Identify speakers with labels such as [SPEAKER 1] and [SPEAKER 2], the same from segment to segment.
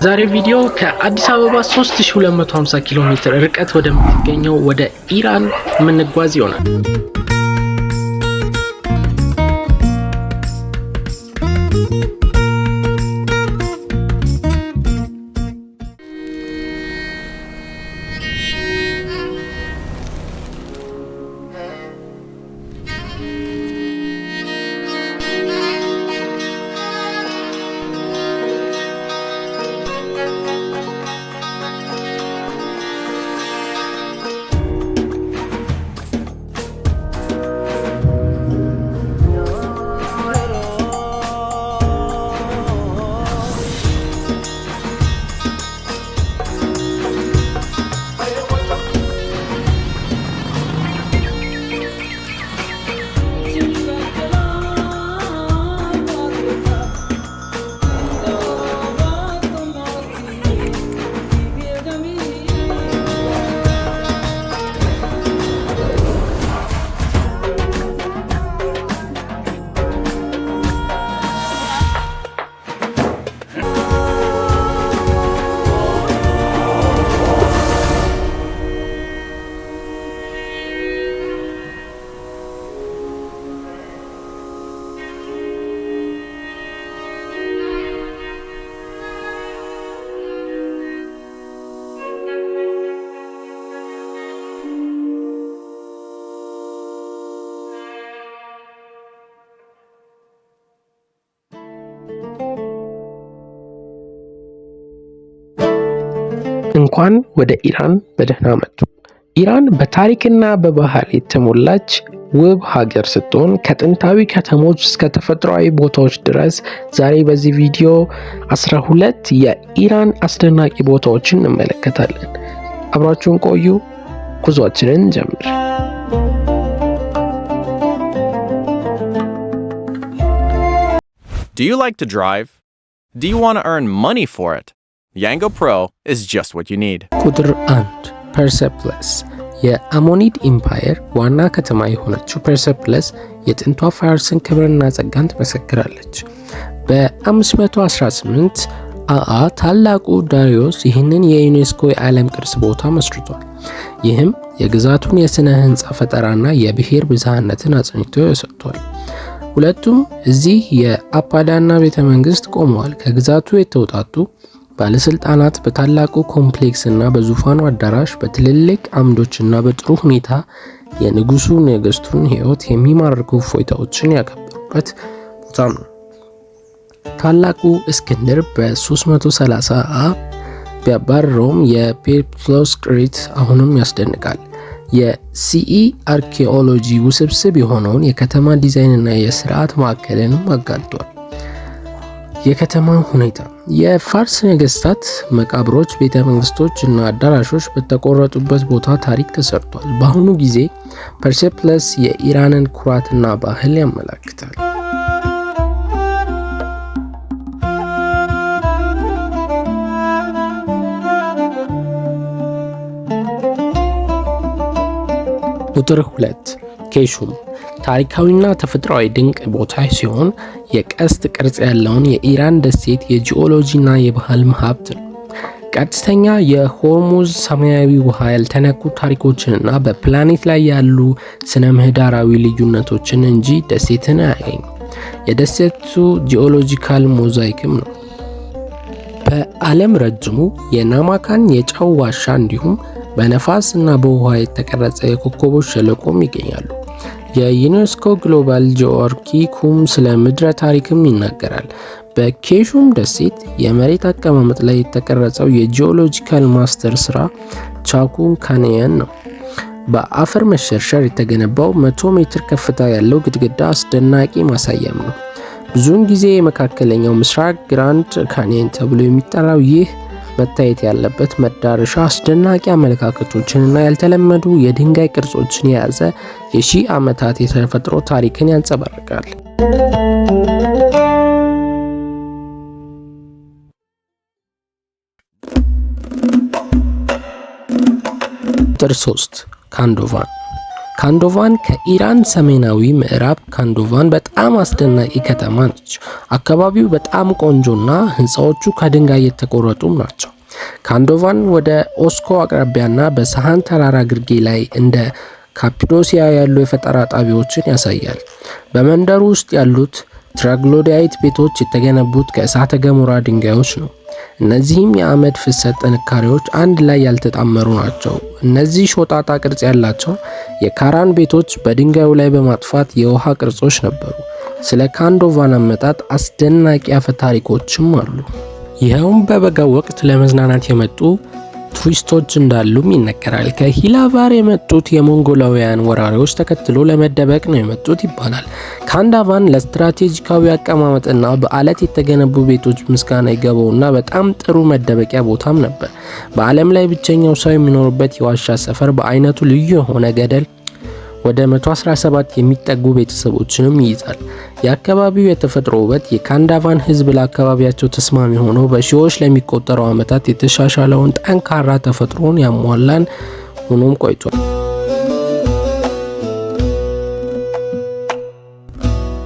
[SPEAKER 1] ዛሬ ቪዲዮ ከአዲስ አበባ 3250 ኪሎ ሜትር ርቀት ወደምትገኘው ወደ ኢራን ምንጓዝ ይሆናል። እንኳን ወደ ኢራን በደህና መጡ። ኢራን በታሪክና በባህል የተሞላች ውብ ሀገር ስትሆን ከጥንታዊ ከተሞች እስከ ተፈጥሯዊ ቦታዎች ድረስ ዛሬ በዚህ ቪዲዮ 12 የኢራን አስደናቂ ቦታዎችን እንመለከታለን። አብራችሁን ቆዩ። ጉዟችንን ጀምር።
[SPEAKER 2] Do you like to drive? Do you want to earn money for it? Yango Pro is just what you need.
[SPEAKER 1] ቁጥር 1 ፐርሰፕለስ የአሞኒድ ኢምፓየር ዋና ከተማ የሆነችው ፐርሰፕለስ የጥንቷ ፋርስን ክብርና ጸጋን ትመሰክራለች። በ518 አአ ታላቁ ዳሪዮስ ይህንን የዩኔስኮ የዓለም ቅርስ ቦታ መስርቷል። ይህም የግዛቱን የሥነ ሕንፃ ፈጠራና የብሔር ብዝሃነትን አጽንቶ ሰጥቷል። ሁለቱም እዚህ የአፓዳና ቤተ መንግስት ቆመዋል። ከግዛቱ የተውጣጡ ባለስልጣናት በታላቁ ኮምፕሌክስ እና በዙፋኑ አዳራሽ በትልልቅ አምዶችና በጥሩ ሁኔታ የንጉሱ ነገስቱን ህይወት የሚማርኩ ፎይታዎችን ያከበሩበት ቦታ ነው። ታላቁ እስክንድር በ330 ቢያባረረውም የፔፕሎስ ቅሪት አሁንም ያስደንቃል። የሲኢ አርኪኦሎጂ ውስብስብ የሆነውን የከተማ ዲዛይንና የስርዓት ማዕከልንም አጋልጧል። የከተማ ሁኔታ የፋርስ ነገስታት መቃብሮች፣ ቤተ መንግስቶች እና አዳራሾች በተቆረጡበት ቦታ ታሪክ ተሰርቷል። በአሁኑ ጊዜ ፐርሴፕለስ የኢራንን ኩራትና ባህል ያመለክታል። ቁጥር 2 ኬሹም ታሪካዊና ተፈጥሯዊ ድንቅ ቦታ ሲሆን የቀስት ቅርጽ ያለውን የኢራን ደሴት የጂኦሎጂና የባህል ሀብት ነው። ቀጥተኛ የሆርሙዝ ሰማያዊ ውሃ ያልተነኩ ታሪኮችንና በፕላኔት ላይ ያሉ ስነ ምህዳራዊ ልዩነቶችን እንጂ ደሴትን አያገኝም። የደሴቱ ጂኦሎጂካል ሞዛይክም ነው። በዓለም ረጅሙ የናማካን የጨው ዋሻ እንዲሁም በነፋስ እና በውሃ የተቀረጸ የኮከቦች ሸለቆም ይገኛሉ። የዩኔስኮ ግሎባል ጂኦአርኪኩም ስለ ምድረ ታሪክም ይናገራል። በኬሹም ደሴት የመሬት አቀማመጥ ላይ የተቀረጸው የጂኦሎጂካል ማስተር ስራ ቻኩን ካንየን ነው። በአፈር መሸርሸር የተገነባው 100 ሜትር ከፍታ ያለው ግድግዳ አስደናቂ ማሳያም ነው። ብዙውን ጊዜ የመካከለኛው ምስራቅ ግራንድ ካንየን ተብሎ የሚጠራው ይህ መታየት ያለበት መዳረሻ አስደናቂ አመለካከቶችንና ያልተለመዱ የድንጋይ ቅርጾችን የያዘ የሺህ ዓመታት የተፈጥሮ ታሪክን ያንጸባርቃል። ቁጥር 3 ካንዶቫን ካንዶቫን ከኢራን ሰሜናዊ ምዕራብ ካንዶቫን በጣም አስደናቂ ከተማ ነች። አካባቢው በጣም ቆንጆና ህንፃዎቹ ከድንጋይ የተቆረጡም ናቸው። ካንዶቫን ወደ ኦስኮ አቅራቢያና በሳሃን ተራራ ግርጌ ላይ እንደ ካፒዶሲያ ያሉ የፈጠራ ጣቢያዎችን ያሳያል። በመንደሩ ውስጥ ያሉት ትራግሎዳይት ቤቶች የተገነቡት ከእሳተ ገሞራ ድንጋዮች ነው። እነዚህም የአመድ ፍሰት ጥንካሬዎች አንድ ላይ ያልተጣመሩ ናቸው። እነዚህ ሾጣጣ ቅርጽ ያላቸው የካራን ቤቶች በድንጋዩ ላይ በማጥፋት የውሃ ቅርጾች ነበሩ። ስለ ካንዶቫን አመጣጥ አስደናቂ አፈ ታሪኮችም አሉ። ይኸውም በበጋው ወቅት ለመዝናናት የመጡ ቱሪስቶች እንዳሉም ይነገራል። ከሂላቫር የመጡት የሞንጎላውያን ወራሪዎች ተከትሎ ለመደበቅ ነው የመጡት ይባላል። ካንዶቫን ለስትራቴጂካዊ አቀማመጥና በአለት የተገነቡ ቤቶች ምስጋና ይገባውና በጣም ጥሩ መደበቂያ ቦታም ነበር። በዓለም ላይ ብቸኛው ሰው የሚኖርበት የዋሻ ሰፈር በአይነቱ ልዩ የሆነ ገደል ወደ 117 የሚጠጉ ቤተሰቦችንም ይይዛል። የአካባቢው የተፈጥሮ ውበት የካንዶቫን ሕዝብ ለአካባቢያቸው ተስማሚ ሆኖ በሺዎች ለሚቆጠሩ ዓመታት የተሻሻለውን ጠንካራ ተፈጥሮን ያሟላን ሆኖም ቆይቷል።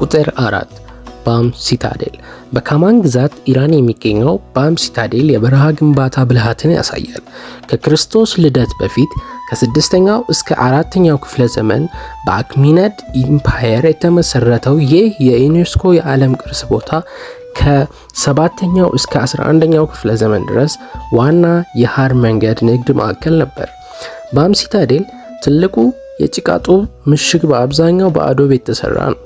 [SPEAKER 1] ቁጥር 4 ባም ሲታዴል። በካማን ግዛት ኢራን የሚገኘው ባም ሲታዴል የበረሃ ግንባታ ብልሃትን ያሳያል። ከክርስቶስ ልደት በፊት ከ6ኛው እስከ 4ኛው ክፍለ ዘመን በአክሚነድ ኢምፓየር የተመሰረተው ይህ የዩኔስኮ የዓለም ቅርስ ቦታ ከ7ኛው እስከ 11ኛው ክፍለ ዘመን ድረስ ዋና የሐር መንገድ ንግድ ማዕከል ነበር። ባም ሲታዴል ትልቁ የጭቃ ጡብ ምሽግ በአብዛኛው በአዶብ የተሰራ ነው።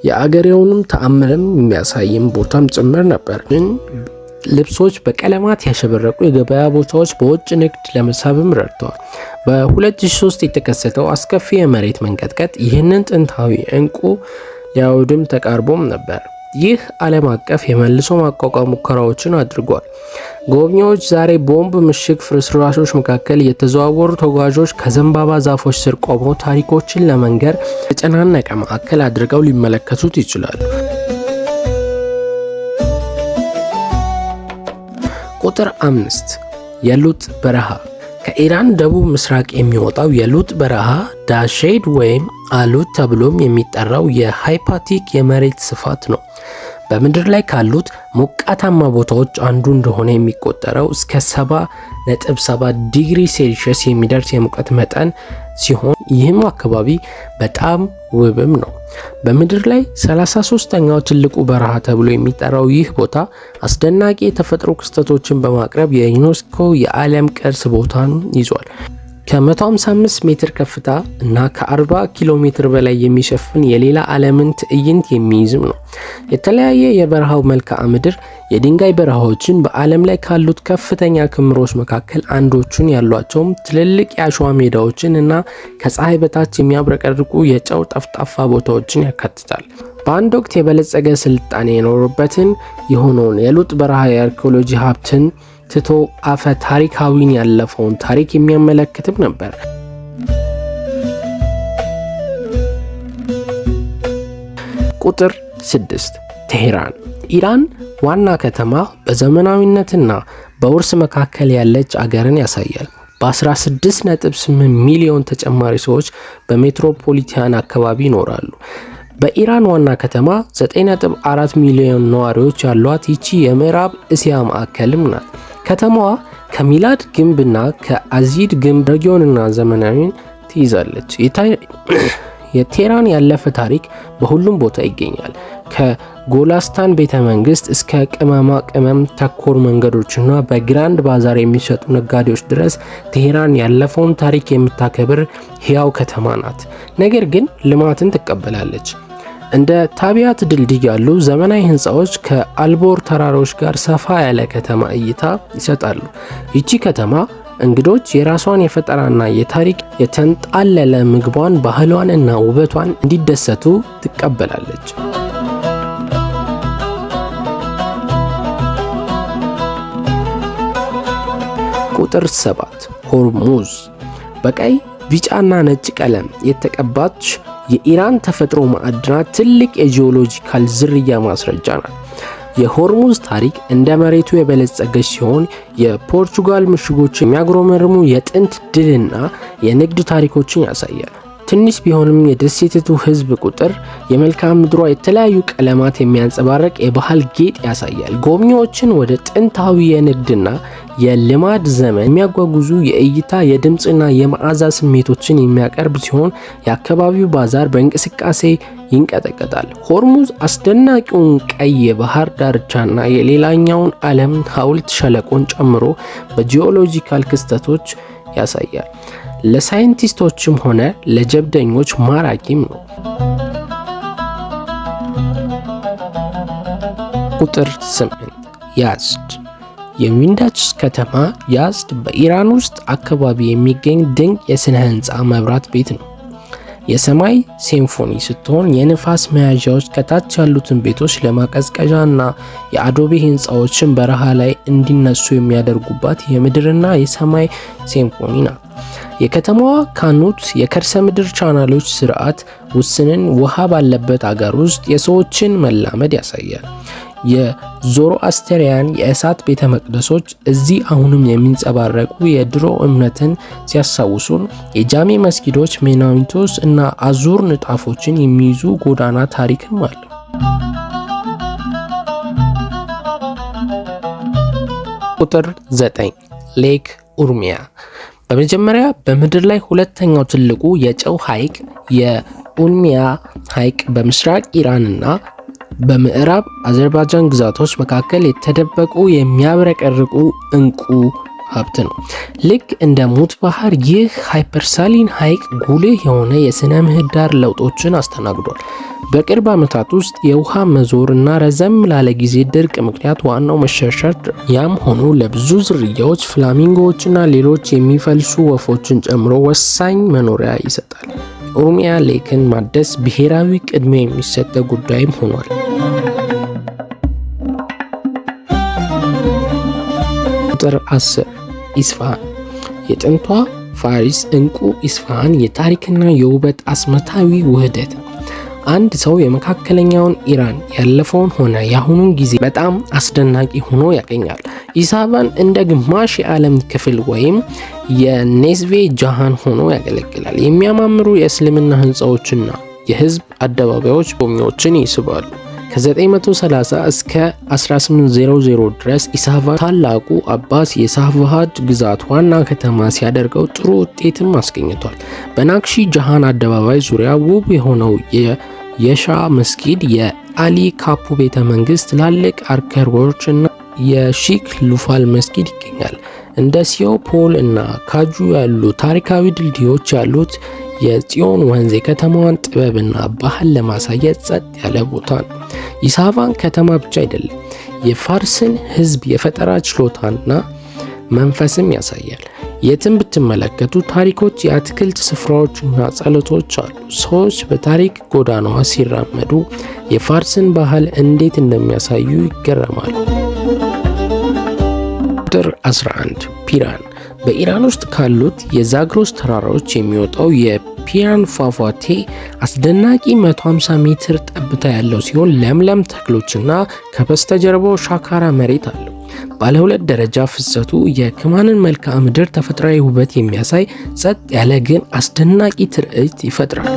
[SPEAKER 1] የአገሬውንም ተአምርም የሚያሳይም ቦታም ጭምር ነበር። ልብሶች በቀለማት ያሸበረቁ የገበያ ቦታዎች በውጭ ንግድ ለመሳብም ረድተዋል። በ2003 የተከሰተው አስከፊ የመሬት መንቀጥቀጥ ይህንን ጥንታዊ ዕንቁ ሊያወድም ተቃርቦም ነበር። ይህ ዓለም አቀፍ የመልሶ ማቋቋም ሙከራዎችን አድርጓል። ጎብኚዎች ዛሬ ቦምብ ምሽግ ፍርስራሾች መካከል የተዘዋወሩ ተጓዦች ከዘንባባ ዛፎች ስር ቆመው ታሪኮችን ለመንገር የተጨናነቀ ማዕከል አድርገው ሊመለከቱት ይችላሉ። ቁጥር 5 የሉጥ በረሃ። ከኢራን ደቡብ ምስራቅ የሚወጣው የሉጥ በረሃ ዳሼድ ወይም አሉት ተብሎም የሚጠራው የሃይፓቲክ የመሬት ስፋት ነው። በምድር ላይ ካሉት ሞቃታማ ቦታዎች አንዱ እንደሆነ የሚቆጠረው እስከ 70.7 ዲግሪ ሴልሺየስ የሚደርስ የሙቀት መጠን ሲሆን ይህም አካባቢ በጣም ውብም ነው። በምድር ላይ 33ኛው ትልቁ በረሃ ተብሎ የሚጠራው ይህ ቦታ አስደናቂ የተፈጥሮ ክስተቶችን በማቅረብ የዩኔስኮ የዓለም ቅርስ ቦታን ይዟል። ከ155 ሜትር ከፍታ እና ከ40 ኪሎ ሜትር በላይ የሚሸፍን የሌላ ዓለምን ትዕይንት የሚይዝም ነው። የተለያየ የበረሃው መልክዓ ምድር የድንጋይ በረሃዎችን በዓለም ላይ ካሉት ከፍተኛ ክምሮች መካከል አንዶቹን ያሏቸውም ትልልቅ የአሸዋ ሜዳዎችን እና ከፀሐይ በታች የሚያብረቀርቁ የጨው ጠፍጣፋ ቦታዎችን ያካትታል። በአንድ ወቅት የበለጸገ ስልጣኔ የኖሩበትን የሆነውን የሉጥ በረሃ የአርኪኦሎጂ ሀብትን ትቶ አፈ ታሪካዊን ያለፈውን ታሪክ የሚያመለክትም ነበር። ቁጥር 6 ቴሄራን። ኢራን ዋና ከተማ በዘመናዊነትና በውርስ መካከል ያለች አገርን ያሳያል። በ16.8 ሚሊዮን ተጨማሪ ሰዎች በሜትሮፖሊታን አካባቢ ይኖራሉ። በኢራን ዋና ከተማ 9.4 ሚሊዮን ነዋሪዎች ያሏት ይቺ የምዕራብ እስያ ማዕከልም ናት። ከተማዋ ከሚላድ ግንብና ከአዚድ ግንብ ሬጊዮንና ዘመናዊን ትይዛለች። የቴህራን ያለፈ ታሪክ በሁሉም ቦታ ይገኛል። ከጎላስታን ቤተ መንግስት እስከ ቅመማ ቅመም ተኮር መንገዶችና በግራንድ ባዛር የሚሸጡ ነጋዴዎች ድረስ ቴህራን ያለፈውን ታሪክ የምታከብር ሕያው ከተማ ናት። ነገር ግን ልማትን ትቀበላለች። እንደ ታቢያት ድልድይ ያሉ ዘመናዊ ህንፃዎች ከአልቦር ተራሮች ጋር ሰፋ ያለ ከተማ እይታ ይሰጣሉ። ይቺ ከተማ እንግዶች የራሷን የፈጠራና የታሪክ የተንጣለለ ምግቧን፣ ባህሏን እና ውበቷን እንዲደሰቱ ትቀበላለች። ቁጥር 7 ሆርሙዝ። በቀይ ቢጫና ነጭ ቀለም የተቀባች የኢራን ተፈጥሮ ማዕድናት ትልቅ የጂኦሎጂካል ዝርያ ማስረጃ ናት። የሆርሙዝ ታሪክ እንደ መሬቱ የበለጸገች ሲሆን የፖርቹጋል ምሽጎች የሚያጉረመርሙ የጥንት ድልና የንግድ ታሪኮችን ያሳያል። ትንሽ ቢሆንም የደሴቲቱ ህዝብ ቁጥር የመልክዓ ምድሯ የተለያዩ ቀለማት የሚያንጸባርቅ የባህል ጌጥ ያሳያል። ጎብኚዎችን ወደ ጥንታዊ የንግድና የልማድ ዘመን የሚያጓጉዙ የእይታ የድምፅና የመዓዛ ስሜቶችን የሚያቀርብ ሲሆን የአካባቢው ባዛር በእንቅስቃሴ ይንቀጠቀጣል። ሆርሙዝ አስደናቂውን ቀይ የባህር ዳርቻና የሌላኛውን ዓለም ሐውልት ሸለቆን ጨምሮ በጂኦሎጂካል ክስተቶች ያሳያል። ለሳይንቲስቶችም ሆነ ለጀብደኞች ማራኪም ነው። ቁጥር 8 ያዝድ። የዊንዳችስ ከተማ ያዝድ በኢራን ውስጥ አካባቢ የሚገኝ ድንቅ የስነ ህንፃ መብራት ቤት ነው። የሰማይ ሲምፎኒ ስትሆን የንፋስ መያዣዎች ከታች ያሉትን ቤቶች ለማቀዝቀዣ እና የአዶቤ ህንፃዎችን በረሃ ላይ እንዲነሱ የሚያደርጉባት የምድርና የሰማይ ሲምፎኒ ናት። የከተማዋ ካኑት የከርሰ ምድር ቻናሎች ስርዓት ውስንን ውሃ ባለበት አገር ውስጥ የሰዎችን መላመድ ያሳያል። የዞሮአስተሪያን የእሳት ቤተ መቅደሶች እዚህ አሁንም የሚንጸባረቁ የድሮ እምነትን ሲያስታውሱን፣ የጃሜ መስጊዶች ሜናዊቶስ እና አዙር ንጣፎችን የሚይዙ ጎዳና ታሪክም አለው። ቁጥር 9 ሌክ ኡርሚያ። በመጀመሪያ በምድር ላይ ሁለተኛው ትልቁ የጨው ሐይቅ የኡርሚያ ሐይቅ በምስራቅ ኢራንና በምዕራብ አዘርባይጃን ግዛቶች መካከል የተደበቁ የሚያብረቀርቁ እንቁ ሀብት ነው። ልክ እንደ ሙት ባህር ይህ ሃይፐርሳሊን ሐይቅ ጉልህ የሆነ የስነ ምህዳር ለውጦችን አስተናግዷል። በቅርብ ዓመታት ውስጥ የውሃ መዞር እና ረዘም ላለ ጊዜ ድርቅ ምክንያት ዋናው መሸርሸር፣ ያም ሆኖ ለብዙ ዝርያዎች ፍላሚንጎዎችና ሌሎች የሚፈልሱ ወፎችን ጨምሮ ወሳኝ መኖሪያ ይሰጣል። ኡርሚያ ሌክን ማደስ ብሔራዊ ቅድሚያ የሚሰጠው ጉዳይም ሆኗል። ቁጥር 10 ኢስፋሃን። የጥንቷ ፋሪስ እንቁ ኢስፋሃን የታሪክና የውበት አስመታዊ ውህደት። አንድ ሰው የመካከለኛውን ኢራን ያለፈውን ሆነ የአሁኑን ጊዜ በጣም አስደናቂ ሆኖ ያገኛል። ኢስፋሃን እንደ ግማሽ የዓለም ክፍል ወይም የኔዝቬ ጃሃን ሆኖ ያገለግላል። የሚያማምሩ የእስልምና ህንፃዎችና የህዝብ አደባባዮች ጎብኚዎችን ይስባሉ። ከ930 እስከ 1800 ድረስ ኢስፋሃን ታላቁ አባስ የሳፋሃድ ግዛት ዋና ከተማ ሲያደርገው ጥሩ ውጤትም አስገኝቷል። በናክሺ ጃሃን አደባባይ ዙሪያ ውብ የሆነው የሻ መስጊድ፣ የአሊ ካፑ ቤተ መንግስት፣ ትላልቅ አርከሮች እና የሺክ ሉፋል መስጊድ ይገኛል። እንደ ሲዮፖል እና ካጁ ያሉ ታሪካዊ ድልድዮች ያሉት የጽዮን ወንዝ የከተማዋን ጥበብና ባህል ለማሳየት ጸጥ ያለ ቦታ ነው። ኢስፋሃን ከተማ ብቻ አይደለም፣ የፋርስን ህዝብ የፈጠራ ችሎታና መንፈስም ያሳያል። የትም ብትመለከቱ ታሪኮች፣ የአትክልት ስፍራዎችና ጸሎቶች አሉ። ሰዎች በታሪክ ጎዳናዋ ሲራመዱ የፋርስን ባህል እንዴት እንደሚያሳዩ ይገረማሉ። ቁጥር 11 ፒራን። በኢራን ውስጥ ካሉት የዛግሮስ ተራራዎች የሚወጣው የፒራን ፏፏቴ አስደናቂ 150 ሜትር ጠብታ ያለው ሲሆን ለምለም ተክሎችና ከበስተጀርባው ሻካራ መሬት አለው። ባለ 2 ደረጃ ፍሰቱ የክማንን መልክዓ ምድር ተፈጥሯዊ ውበት የሚያሳይ ጸጥ ያለ ግን አስደናቂ ትርኢት ይፈጥራል።